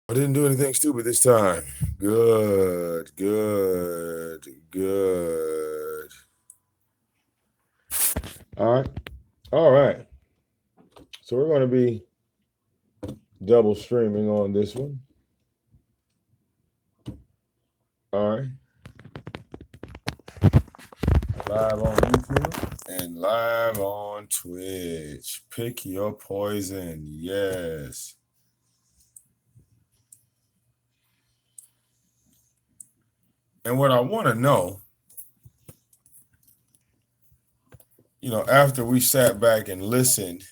I didn't do anything stupid this time. Good, good, good. All right. All right. So we're going to be double streaming on this one. All right. Live on YouTube and live on Twitch. Pick your poison. Yes. And what I want to know, after we sat back and listened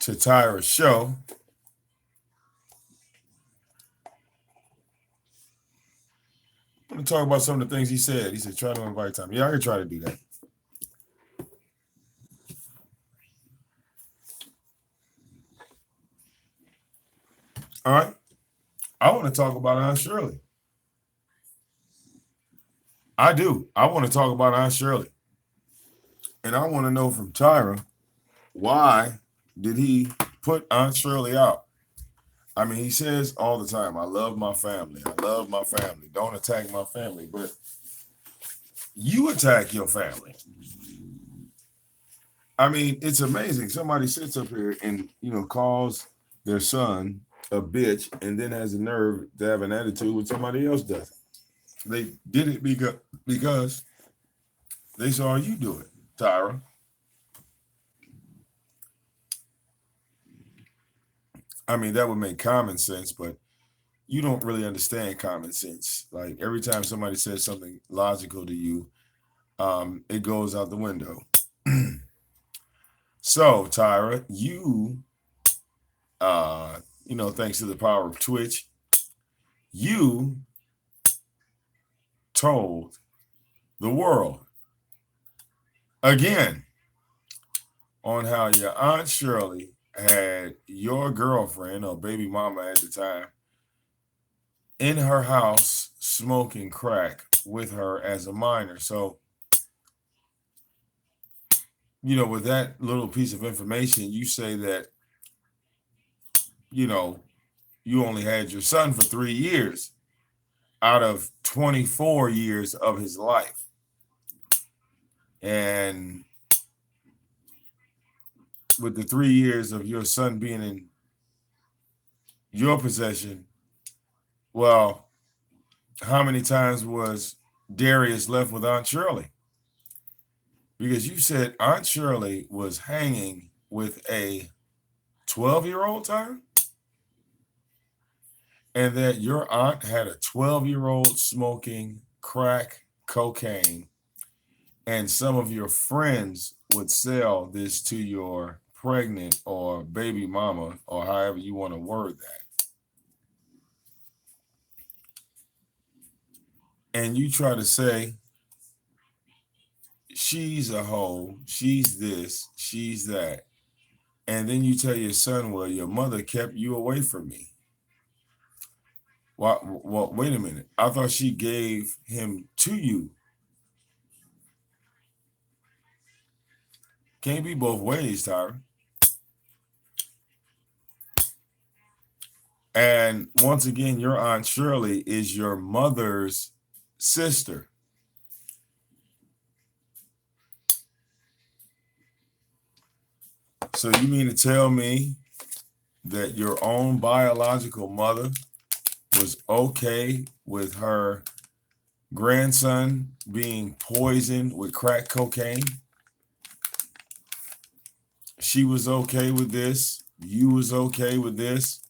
to Tyra's show, I'm going to talk about some of the things he said. He said, try to invite time. Yeah, I can try to do that. All right. I want to talk about Aunt Shirley. I do. I want to talk about Aunt Shirley. And I want to know from Tyra, why did he put Aunt Shirley out? I mean, he says all the time, I love my family. I love my family. Don't attack my family. But you attack your family. I mean, it's amazing. Somebody sits up here and, calls their son a bitch and then has the nerve to have an attitude when somebody else does it. They did it because they saw you do it, Tyra. I mean, that would make common sense, but you don't really understand common sense. Like every time somebody says something logical to you, it goes out the window. So, Tyra, thanks to the power of Twitch, you told the world again on how your Aunt Shirley had your girlfriend or baby mama at the time in her house smoking crack with her as a minor. So, with that little piece of information, you say that, you only had your son for 3 years out of 24 years of his life. And with the 3 years of your son being in your possession, well, how many times was Darius left with Aunt Shirley? Because you said Aunt Shirley was hanging with a 12-year-old time, and that your aunt had a 12-year-old smoking crack cocaine, and some of your friends would sell this to your pregnant or baby mama, or however you want to word that. And you try to say, she's a hoe, she's this, she's that. And then you tell your son, well, your mother kept you away from me. Well, wait a minute. I thought she gave him to you. Can't be both ways, Tyra. And once again, your Aunt Shirley is your mother's sister. So you mean to tell me that your own biological mother was okay with her grandson being poisoned with crack cocaine? She was okay with this. You was okay with this.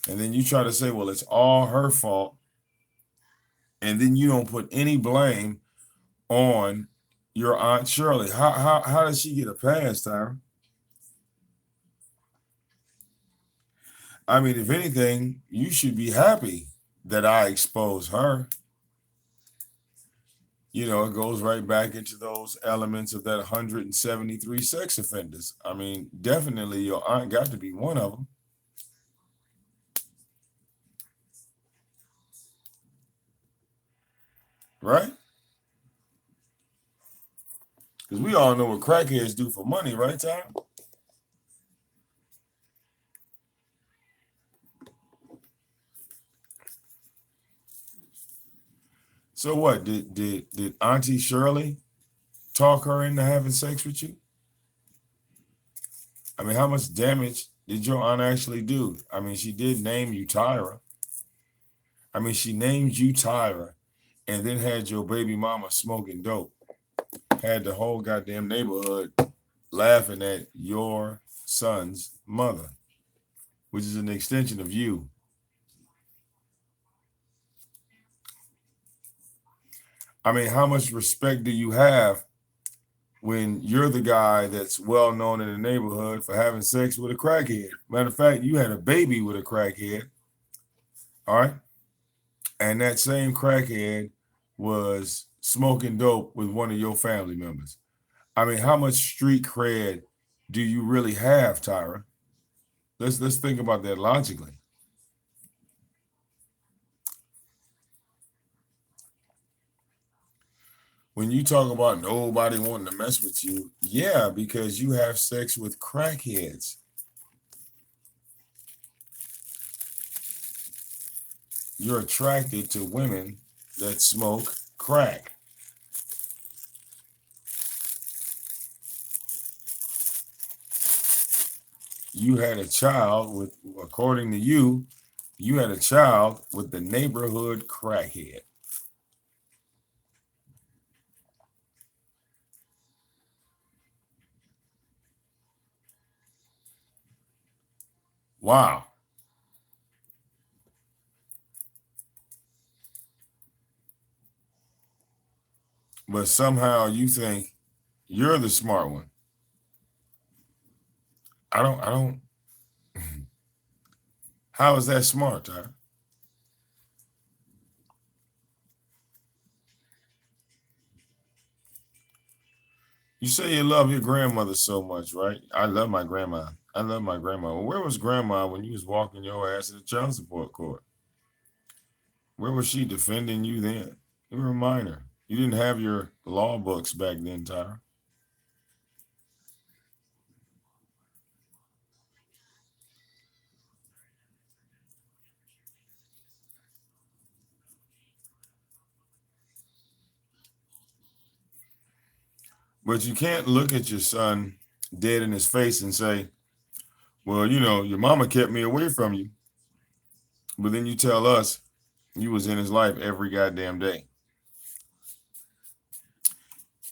And then you try to say, well, it's all her fault. And then you don't put any blame on your Aunt Shirley. How does she get a pass, Tyra? I mean, if anything, you should be happy that I expose her. It goes right back into those elements of that 173 sex offenders. I mean, definitely your aunt got to be one of them. Right? Because we all know what crackheads do for money, right, Tom? So what? Did Auntie Shirley talk her into having sex with you? I mean, how much damage did your aunt actually do? I mean, she did name you Tyra. I mean, she named you Tyra and then had your baby mama smoking dope. Had the whole goddamn neighborhood laughing at your son's mother, which is an extension of you. I mean, how much respect do you have when you're the guy that's well known in the neighborhood for having sex with a crackhead? Matter of fact, you had a baby with a crackhead, all right? And that same crackhead was smoking dope with one of your family members. I mean, how much street cred do you really have, Tyra? Let's think about that logically. When you talk about nobody wanting to mess with you, yeah, because you have sex with crackheads. You're attracted to women that smoke crack. You had a child with, according to you, you had a child with the neighborhood crackhead. Wow. But somehow you think you're the smart one. I don't. How is that smart, Tyra? You say you love your grandmother so much, right? I love my grandma. I love my grandma. Well, where was grandma when you was walking your ass to the child support court? Where was she defending you then? You were a minor. You didn't have your law books back then, Tyra. But you can't look at your son dead in his face and say, well, you know, your mama kept me away from you. But then you tell us you was in his life every goddamn day.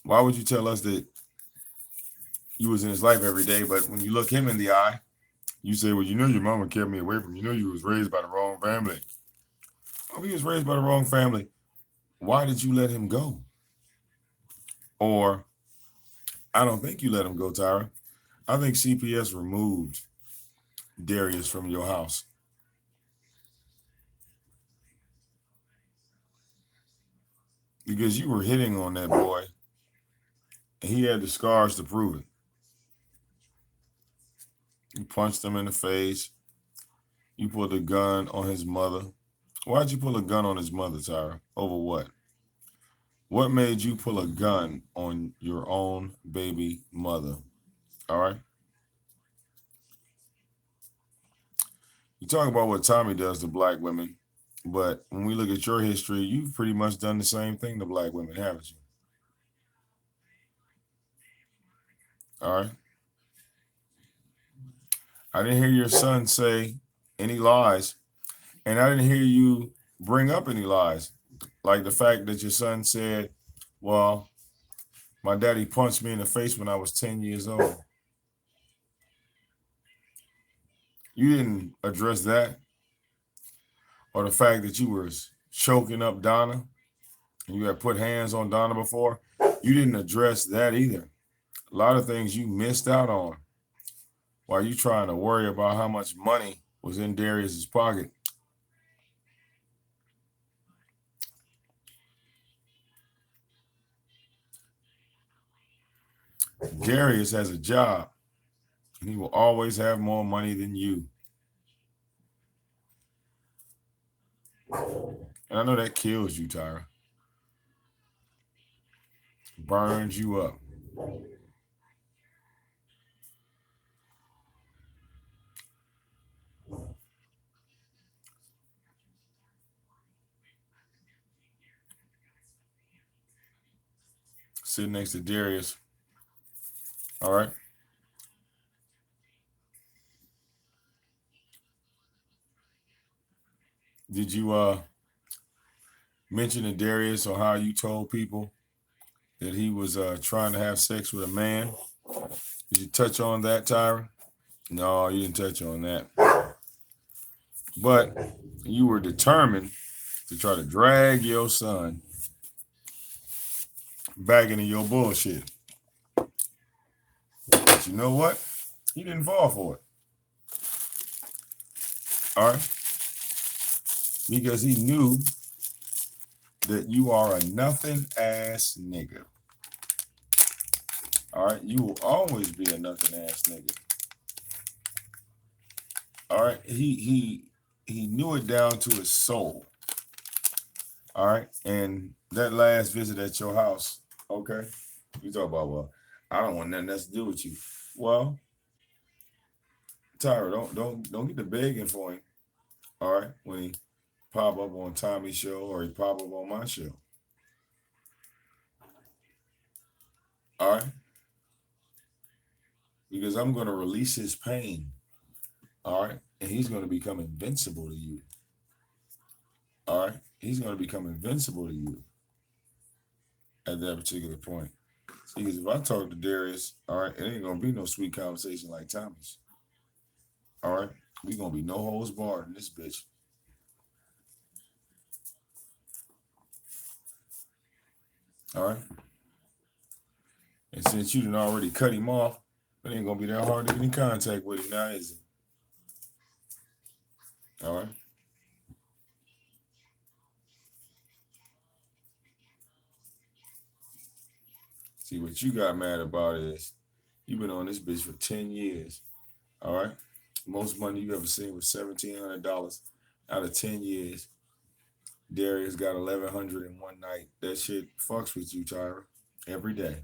Why would you tell us that you was in his life every day, but when you look him in the eye, you say, well, you know your mama kept me away from you. You know you was raised by the wrong family. Oh, he was raised by the wrong family. Why did you let him go? Or I don't think you let him go, Tyra. I think CPS removed Darius from your house because you were hitting on that boy and he had the scars to prove it. You punched him in the face. You pulled a gun on his mother. Why'd you pull a gun on his mother, Tyra? Over what? What made you pull a gun on your own baby mother? All right. You talk about what Tommy does to black women, but when we look at your history, you've pretty much done the same thing to black women, haven't you? All right. I didn't hear your son say any lies, and I didn't hear you bring up any lies, like the fact that your son said, well, my daddy punched me in the face when I was 10 years old. You didn't address that, or the fact that you were choking up Donna and you had put hands on Donna before. You didn't address that either. A lot of things you missed out on while you trying to worry about how much money was in Darius's pocket. Darius has a job and he will always have more money than you. And I know that kills you, Tyra. Burns you up. sitting next to Darius. All right. Did you mention to Darius or how you told people that he was trying to have sex with a man? Did you touch on that, Tyra? No, you didn't touch on that. But you were determined to try to drag your son back into your bullshit. But you know what? He didn't fall for it. All right? Because he knew that you are a nothing ass nigga. All right? You will always be a nothing ass nigga. All right? He knew it down to his soul. All right? And that last visit at your house, okay? You talk about, well, I don't want nothing else to do with you. Well, Tyra, don't get the begging for him. All right, when he pop up on Tommy's show or he pop up on my show. All right, because I'm going to release his pain. All right, and he's going to become invincible to you. All right, he's going to become invincible to you at that particular point. See, because if I talk to Darius, all right, it ain't going to be no sweet conversation like Tommy's. All right, we going to be no holds barred in this bitch. All right. And since you done already cut him off, it ain't gonna be that hard to get in contact with him now, is it? All right. See, what you got mad about is you've been on this bitch for 10 years. All right. Most money you ever seen was $1,700 out of 10 years. Darius got 1,100 in one night. That shit fucks with you, Tyra, every day.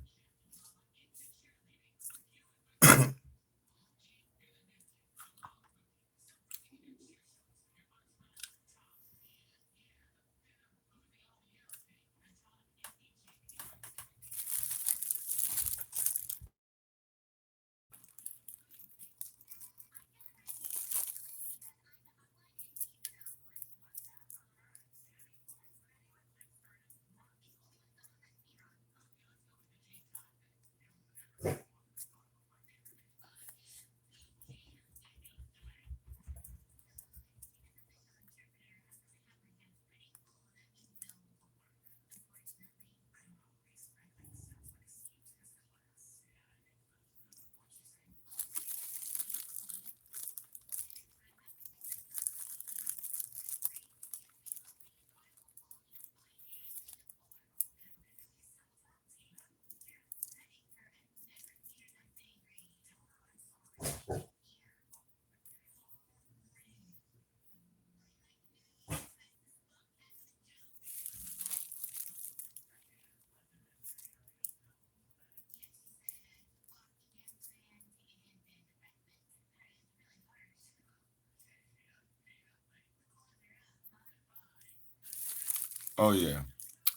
Oh yeah.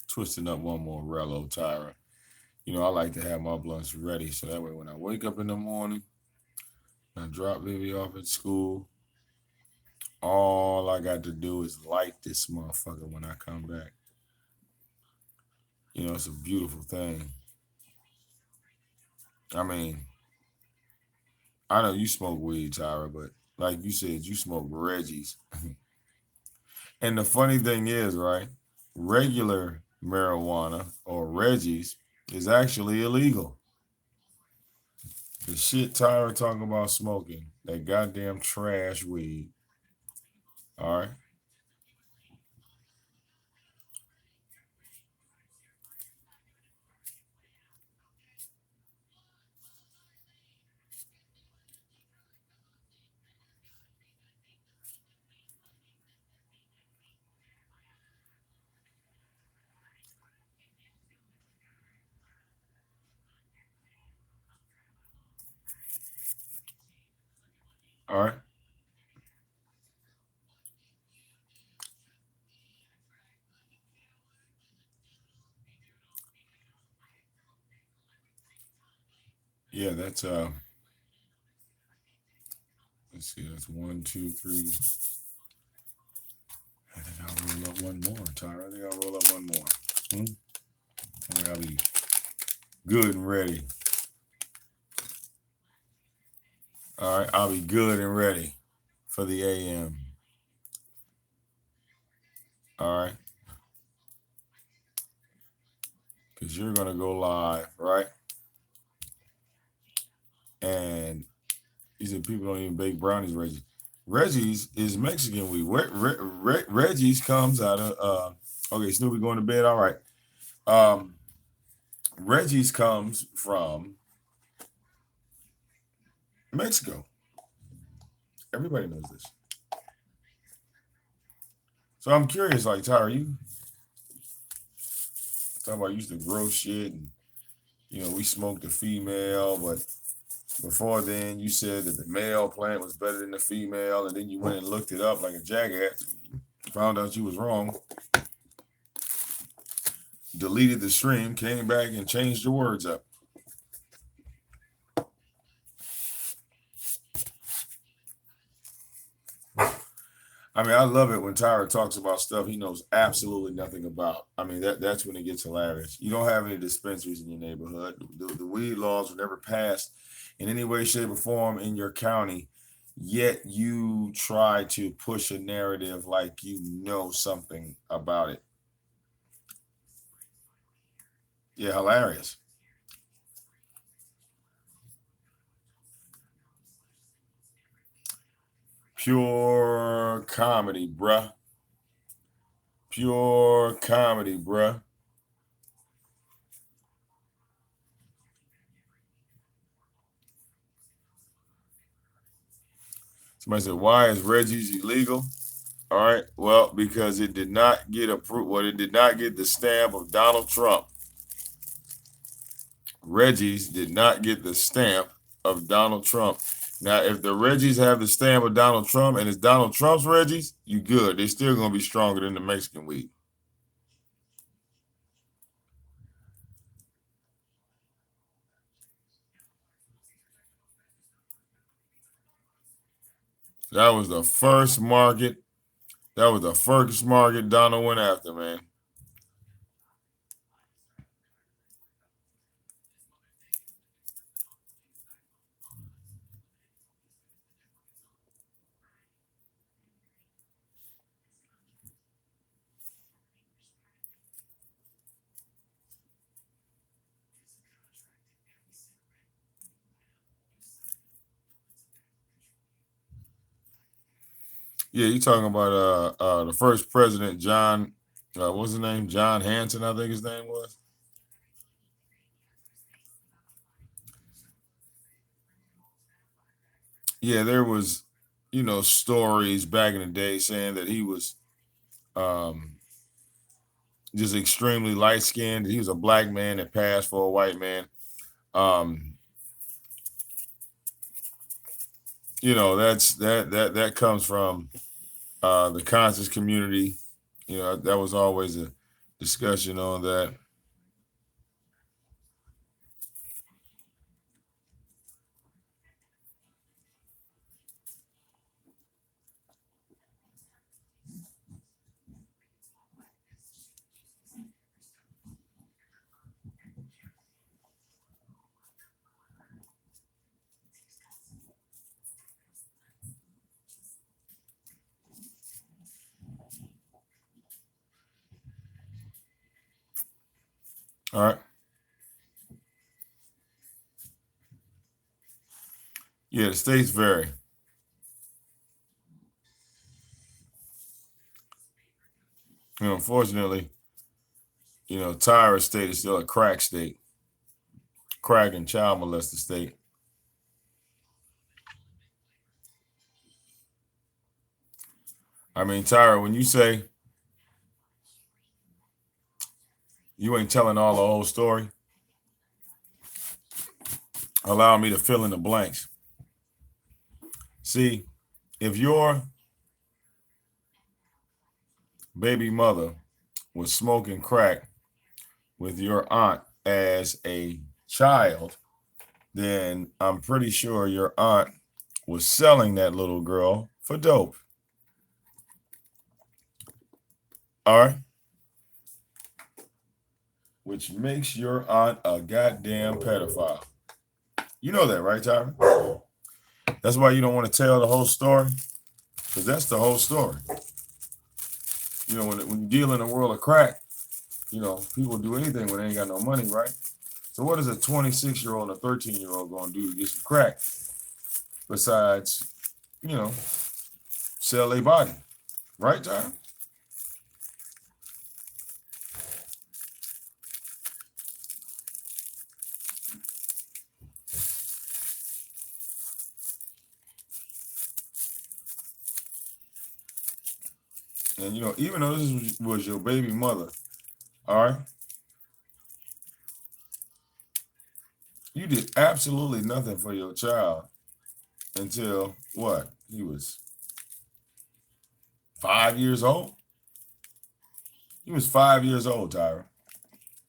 Twisting up one more Rello, Tyra. You know, I like to have my blunts ready so that way when I wake up in the morning, I drop baby off at school. All I got to do is light this motherfucker when I come back. You know, it's a beautiful thing. I mean, I know you smoke weed, Tyra, but like you said, you smoke Reggie's. And the funny thing is, right? Regular marijuana or Reggie's is actually illegal. The shit Tyra talking about smoking, that goddamn trash weed. All right. All right. Yeah, that's let's see, that's one, two, three. I think I'll roll up one more, Tyra. I think I'll roll up one more. I think I'll be good and ready. All right, I'll be good and ready for the AM. All right, because you're gonna go live, right? And he said people don't even bake brownies, Reggie. Reggie's is Mexican weed. Reggie's comes out of okay, Snoopy going to bed. All right. Reggie's comes from Mexico. Everybody knows this. So I'm curious, like Tyra, you talking about you used to grow shit and we smoked the female, but before then you said that the male plant was better than the female, and then you went and looked it up like a jackass, found out you was wrong, deleted the stream, came back and changed your words up. I mean, I love it when Tyra talks about stuff he knows absolutely nothing about. I mean, that's when it gets hilarious. You don't have any dispensaries in your neighborhood. The weed laws were never passed in any way, shape, or form in your county, yet you try to push a narrative like you know something about it. Yeah, hilarious. Pure comedy, bruh. Pure comedy, bruh. Somebody said, why is Reggie's illegal? All right. Well, because it did not get approved. Well, it did not get the stamp of Donald Trump. Reggie's did not get the stamp of Donald Trump. Now, if the Reggie's have the stamp of Donald Trump and it's Donald Trump's Reggie's, you good. They're still going to be stronger than the Mexican weed. That was the first market. That was the first market Donald went after, man. Yeah, you talking about the first president, John, what's his name? John Hanson, I think his name was. Yeah, there was, stories back in the day saying that he was um just extremely light skinned. He was a black man that passed for a white man. Um, that comes from the conscious community. That was always a discussion on that. All right. Yeah, the states vary. Unfortunately, Tyra state is still a crack state, crack and child molester state. I mean, Tyra, when you say you ain't telling all the whole story, allow me to fill in the blanks. See, if your baby mother was smoking crack with your aunt as a child, then I'm pretty sure your aunt was selling that little girl for dope. All right. Which makes your aunt a goddamn pedophile. You know that, right, Tyron? That's why you don't want to tell the whole story, because that's the whole story. You know, when you deal in a world of crack, people do anything when they ain't got no money, right? So what is a 26-year-old and a 13-year-old going to do to get some crack besides, you know, sell their body, right, Tyron? And, even though this was your baby mother, all right, you did absolutely nothing for your child until what? He was 5 years old? He was 5 years old, Tyra.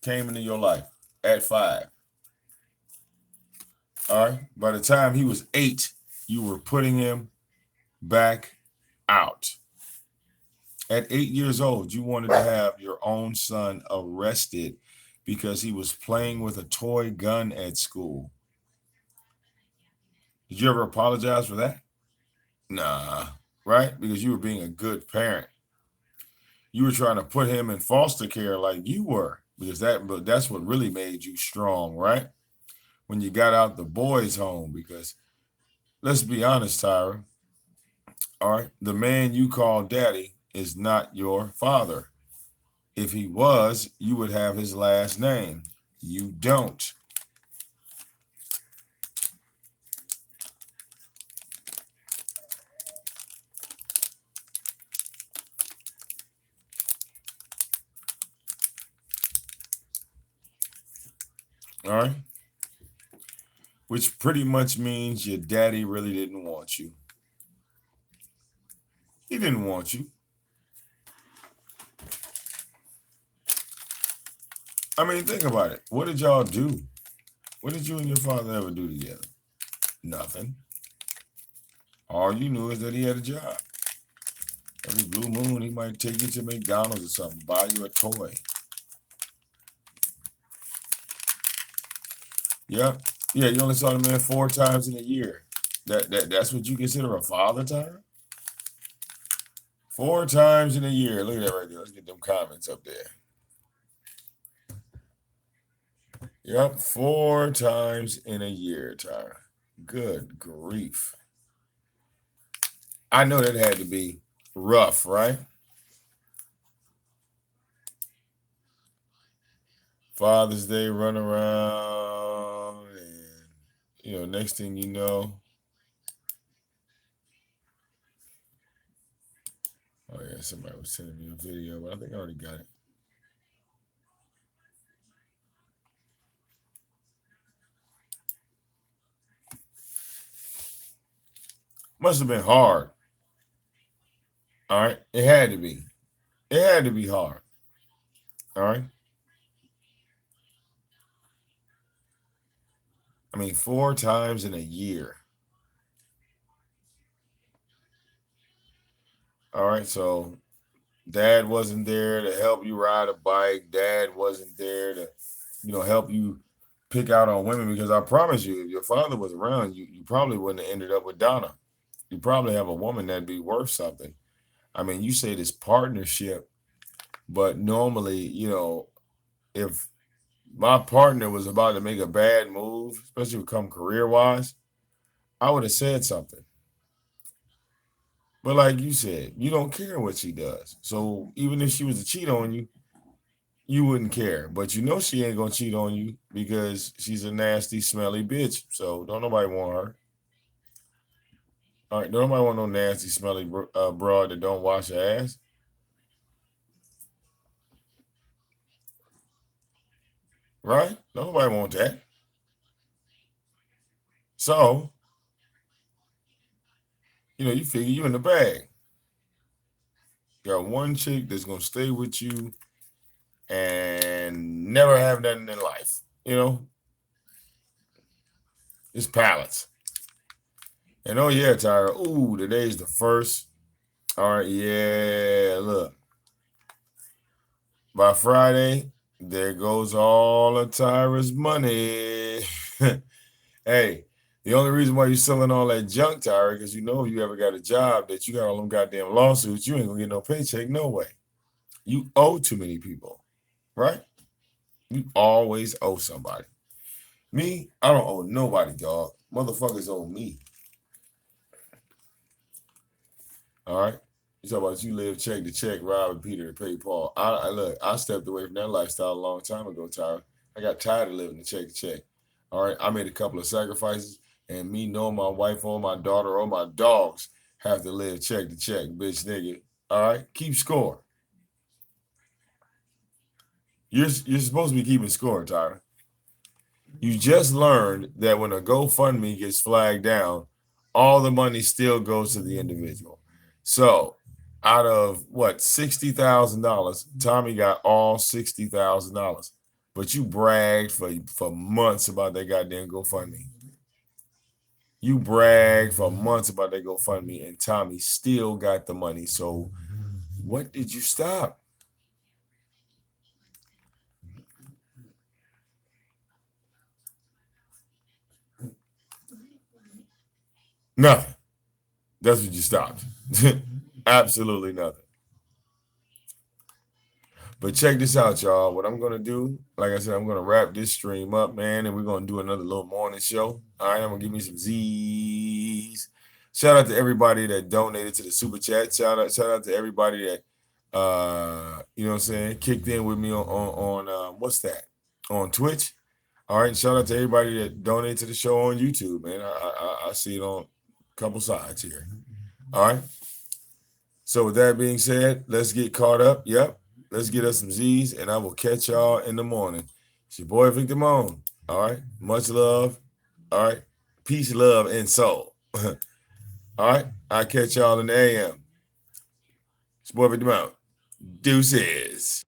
Came into your life at 5. All right. By the time he was 8, you were putting him back out. At 8 years old, you wanted to have your own son arrested because he was playing with a toy gun at school. Did you ever apologize for that? Nah, right? Because you were being a good parent. You were trying to put him in foster care like you were, because that's what really made you strong, right? When you got out the boys' home, because let's be honest, Tyra, all right, the man you call daddy is not your father. If he was, you would have his last name. You don't. All right. Which pretty much means your daddy really didn't want you. He didn't want you. I mean, think about it. What did y'all do? What did you and your father ever do together? Nothing. All you knew is that he had a job. Every blue moon, he might take you to McDonald's or something, buy you a toy. Yeah. Yeah, you only saw the man 4 times in a year. That's what you consider a father time? 4 times in a year. Look at that right there. Let's get them comments up there. Yep, 4 times in a year, Tyra. Good grief. I know that had to be rough, right? Father's Day run around, and next thing you know, oh yeah, somebody was sending me a video, but I think I already got it. Must have been hard. All right, it had to be. It had to be hard. All right. I mean, 4 times in a year. All right, so dad wasn't there to help you ride a bike. Dad wasn't there to, help you pick out on women, because I promise you, if your father was around, you probably wouldn't have ended up with Donna. You probably have a woman that'd be worth something. I mean, you say this partnership, but normally, if my partner was about to make a bad move, especially come career wise, I would have said something. But like you said, you don't care what she does. So even if she was to cheat on you, you wouldn't care. But you know she ain't gonna cheat on you because she's a nasty, smelly bitch. So don't nobody want her. All right, don't nobody want no nasty, smelly broad that don't wash her ass. Right? Don't nobody want that. So, you figure you in the bag. Got one chick that's gonna stay with you and never have nothing in life. It's pallets. And oh yeah, Tyra. Ooh, today's the first. All right, yeah. Look, by Friday, there goes all of Tyra's money. Hey, the only reason why you're selling all that junk, Tyra, because you know if you ever got a job that you got all them goddamn lawsuits, you ain't gonna get no paycheck, no way. You owe too many people, right? You always owe somebody. Me, I don't owe nobody, dog. Motherfuckers owe me. All right. You talk about you live check to check, robbing Peter to pay Paul. I look, I stepped away from that lifestyle a long time ago, Tyra. I got tired of living to check to check. All right. I made a couple of sacrifices, and me knowing my wife or my daughter or my dogs have to live check to check, bitch nigga. All right. Keep score. You're supposed to be keeping score, Tyra. You just learned that when a GoFundMe gets flagged down, all the money still goes to the individual. So out of what, $60,000, Tommy got all $60,000. But you bragged for months about that goddamn GoFundMe. You bragged for months about that GoFundMe, and Tommy still got the money. So what did you stop? Nothing. That's what you stopped. Absolutely nothing. But check this out, y'all. What I'm gonna do, like I said, I'm gonna wrap this stream up, man, and we're gonna do another little morning show. All right, I'm gonna give me some Z's. Shout out to everybody that donated to the super chat. Shout out to everybody that you know what I'm saying, kicked in with me on what's that? On Twitch. All right, and shout out to everybody that donated to the show on YouTube, man. I see it on a couple sides here. All right. So with that being said, let's get caught up. Yep. Let's get us some Z's, and I will catch y'all in the morning. It's your boy VicDamoane. All right. Much love. All right. Peace, love, and soul. All right. I'll catch y'all in the AM. It's your boy VicDamoane. Deuces.